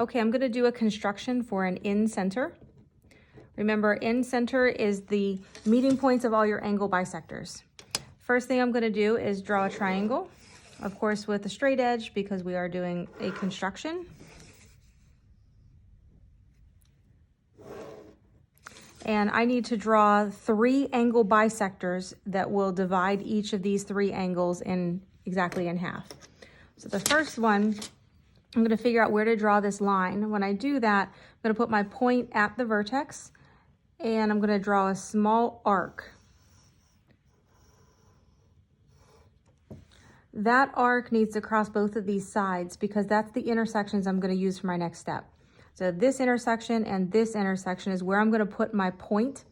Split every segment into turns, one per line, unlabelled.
Okay, I'm going to do a construction for an in-center. Remember, in-center is the meeting points of all your angle bisectors. First thing I'm going to do is draw a triangle, of course with a straight edge because we are doing a construction. And I need to draw 3 angle bisectors that will divide each of these 3 angles exactly in half. So the first one, I'm going to figure out where to draw this line. When I do that, I'm going to put my point at the vertex and I'm going to draw a small arc. That arc needs to cross both of these sides because that's the intersections I'm going to use for my next step. So this intersection and this intersection is where I'm going to put my point.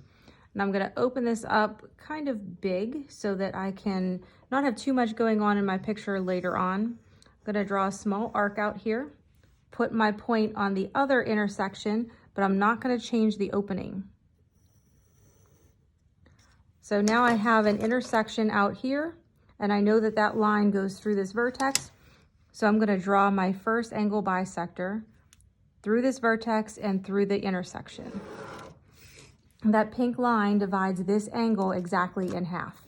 And I'm going to open this up kind of big so that I can not have too much going on in my picture later on. I'm going to draw a small arc out here, put my point on the other intersection, but I'm not going to change the opening. So now I have an intersection out here, and I know that that line goes through this vertex. So I'm going to draw my first angle bisector through this vertex and through the intersection. That pink line divides this angle exactly in half.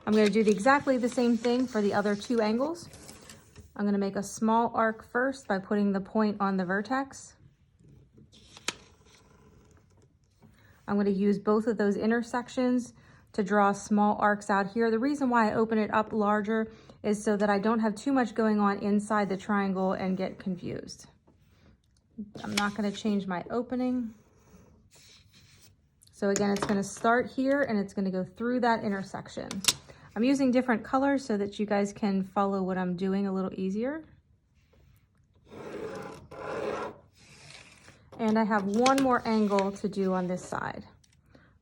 I'm going to do exactly the same thing for the other 2 angles. I'm going to make a small arc first by putting the point on the vertex. I'm going to use both of those intersections to draw small arcs out here. The reason why I open it up larger is so that I don't have too much going on inside the triangle and get confused. I'm not going to change my opening. So again, it's going to start here and it's going to go through that intersection. I'm using different colors so that you guys can follow what I'm doing a little easier. And I have one more angle to do on this side.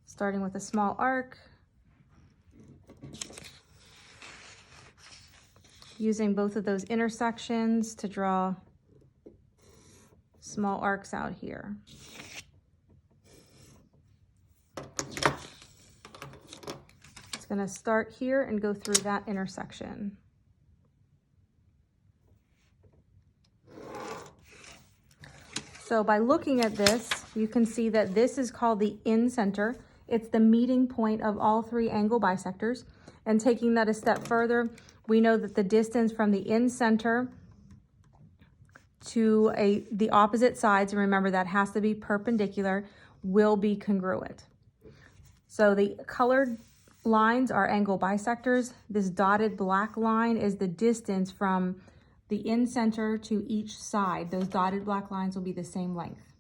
Starting with a small arc. Using both of those intersections to draw small arcs out here. It's going to start here and go through that intersection. So by looking at this, you can see that this is called the in-center. It's the meeting point of all 3 angle bisectors. And taking that a step further, we know that the distance from the in-center to the opposite sides, and remember that has to be perpendicular, will be congruent. So the colored lines are angle bisectors. This dotted black line is the distance from the in-center to each side. Those dotted black lines will be the same length.